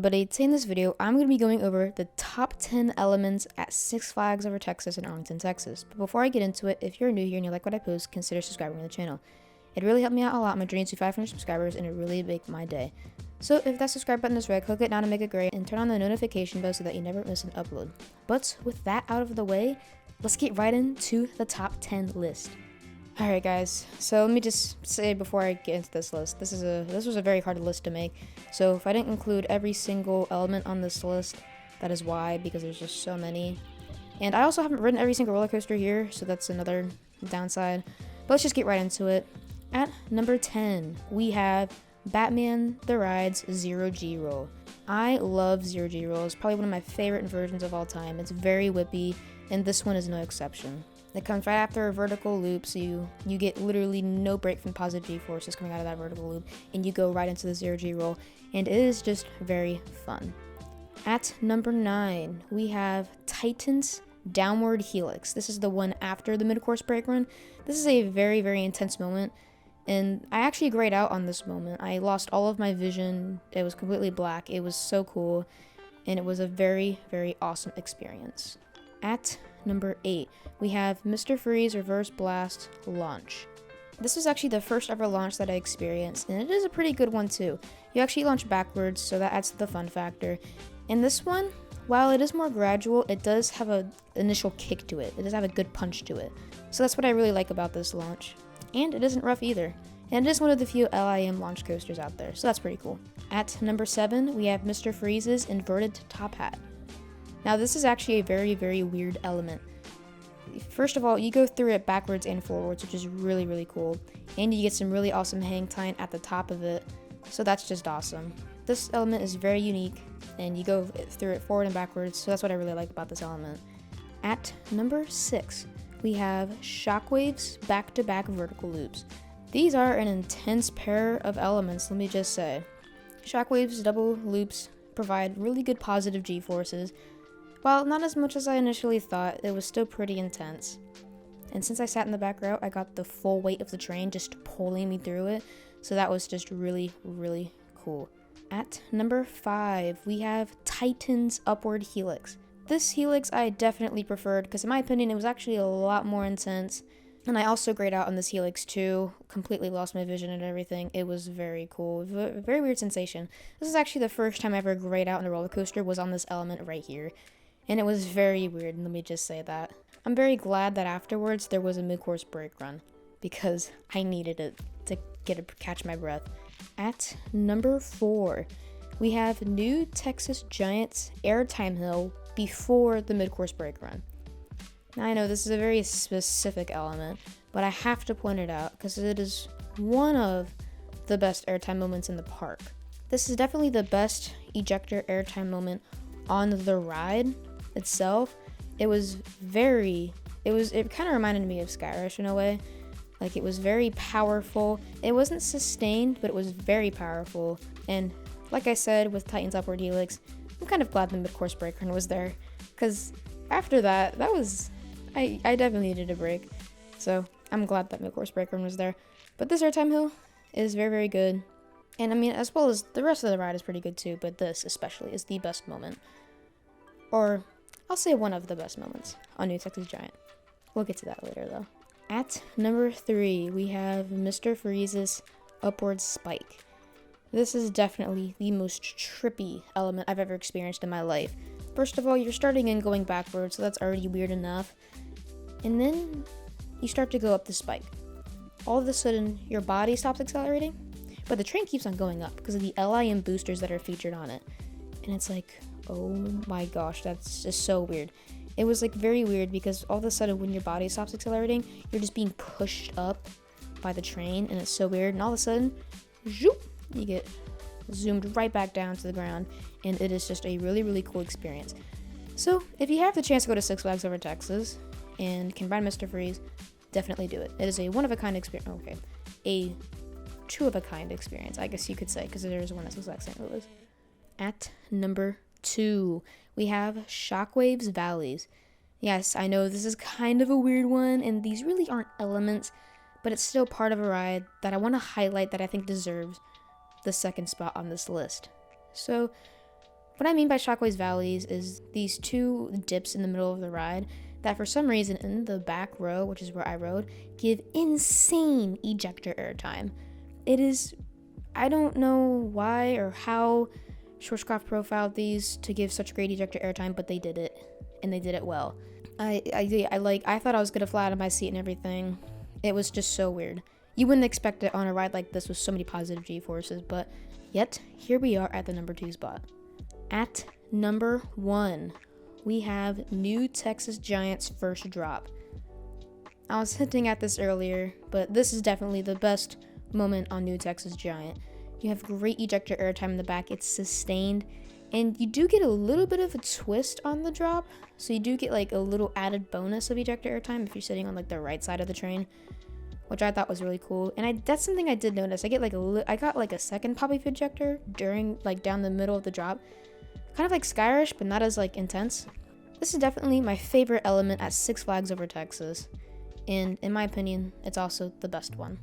everybody, today in this video I'm going to be going over the top 10 elements at Six Flags Over Texas in Arlington, Texas. But before I get into it, if you're new here and you like what I post, consider subscribing to the channel. It really helped me out a lot. My dreams to 500 subscribers and it really made my day. So if that subscribe button is red, click it now to make it gray and turn on the notification bell so that you never miss an upload. But with that out of the way, let's get right into the top 10 list. Alright guys, so let me just say before I get into this list, this was a very hard list to make. So if I didn't include every single element on this list, that is why, because there's just so many. And I also haven't ridden every single roller coaster here, so that's another downside. But let's just get right into it. At number 10, we have Batman The Ride's Zero G Roll. I love Zero G Roll. It's probably one of my favorite inversions of all time. It's very whippy, and this one is no exception. It comes right after a vertical loop, so you get literally no break from positive G-forces coming out of that vertical loop, and you go right into the Zero G Roll, and it is just very fun. At number 9, we have Titan's Downward Helix. This is the one after the mid-course brake run. This is a very, very intense moment, and I actually grayed out on this moment. I lost all of my vision. It was completely black. It was so cool, and it was a very, very awesome experience. At number 8, we have Mr. Freeze Reverse Blast Launch. This was actually the first ever launch that I experienced, and it is a pretty good one too. You actually launch backwards, so that adds to the fun factor. And this one, while it is more gradual, it does have an initial kick to it. It does have a good punch to it. So that's what I really like about this launch. And it isn't rough either. And it is one of the few LIM launch coasters out there, so that's pretty cool. At number 7, we have Mr. Freeze's Inverted Top Hat. Now this is actually a very, very weird element. First of all, you go through it backwards and forwards, which is really, really cool. And you get some really awesome hang time at the top of it, so that's just awesome. This element is very unique, and you go through it forward and backwards, so that's what I really like about this element. At number 6, we have Shockwave's back-to-back vertical loops. These are an intense pair of elements, let me just say. Shockwave's double loops provide really good positive G-forces. While not as much as I initially thought, it was still pretty intense. And since I sat in the back row, I got the full weight of the train just pulling me through it, so that was just really, really cool. At number 5, we have Titan's Upward Helix. This helix I definitely preferred, because in my opinion, it was actually a lot more intense. And I also grayed out on this helix too, completely lost my vision and everything. It was very cool, very weird sensation. This is actually the first time I ever grayed out in a roller coaster was on this element right here. And it was very weird, let me just say that. I'm very glad that afterwards there was a mid-course brake run, because I needed it to catch my breath. At number 4, we have New Texas Giants Airtime Hill before the mid-course brake run. Now I know this is a very specific element, but I have to point it out because it is one of the best airtime moments in the park. This is definitely the best ejector airtime moment on the ride itself. It kind of reminded me of Skyrush in a way. Like, it was very powerful. It wasn't sustained, but it was very powerful. And like I said with Titan's Upward Helix, I'm kind of glad the mid-course brake run was there, because after that I definitely needed a break. So I'm glad that mid-course brake run was there. But this airtime hill is very, very good. And I mean, as well as the rest of the ride is pretty good too, but this especially is the best moment. Or I'll say one of the best moments on New Texas Giant. We'll get to that later though. At number 3, we have Mr. Freeze's Upward Spike. This is definitely the most trippy element I've ever experienced in my life. First of all, you're starting and going backwards, so that's already weird enough. And then you start to go up the spike. All of a sudden, your body stops accelerating, but the train keeps on going up because of the LIM boosters that are featured on it. And it's like, oh my gosh, that's just so weird. It was like very weird because all of a sudden when your body stops accelerating, you're just being pushed up by the train, and it's so weird. And all of a sudden, zoop, you get zoomed right back down to the ground, and it is just a really, really cool experience. So if you have the chance to go to Six Flags Over Texas and can ride Mr. Freeze, definitely do it. It is a one-of-a-kind experience. Okay, a two-of-a-kind experience, I guess you could say, because there is one at Six Flags St. Louis. At number 2, we have Shockwave's Valleys. Yes, I know this is kind of a weird one, and these really aren't elements, but it's still part of a ride that I want to highlight that I think deserves the second spot on this list. So What I mean by shockwaves valleys is these two dips in the middle of the ride that for some reason in the back row, which is where I rode, give insane ejector airtime. It is, I don't know why or how Schwarzkopf profiled these to give such great ejector airtime, but they did it, and they did it well. I thought I was gonna fly out of my seat and everything. It was just so weird. You wouldn't expect it on a ride like this with so many positive G-forces, but yet here we are at the number 2 spot. At number 1, we have New Texas Giant's first drop. I was hinting at this earlier, but this is definitely the best moment on New Texas Giant. You have great ejector airtime in the back, it's sustained, and you do get a little bit of a twist on the drop, so you do get like a little added bonus of ejector airtime if you're sitting on like the right side of the train, which I thought was really cool. And that's something I did notice. I got like a second pop of ejector during like down the middle of the drop, kind of like Skyrish, but not as like intense. This is definitely my favorite element at Six Flags Over Texas, and in my opinion, it's also the best one.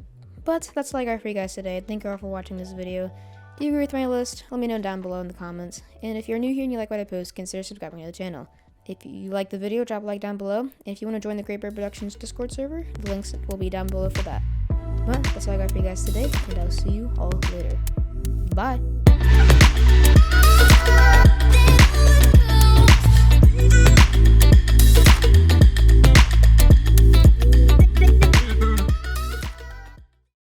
But that's all I got for you guys today. Thank you all for watching this video. Do you agree with my list? Let me know down below in the comments. And if you're new here and you like what I post, consider subscribing to the channel. If you like the video, drop a like down below. And if you want to join the Great Bear Productions Discord server, the links will be down below for that. But that's all I got for you guys today, and I'll see you all later. Bye!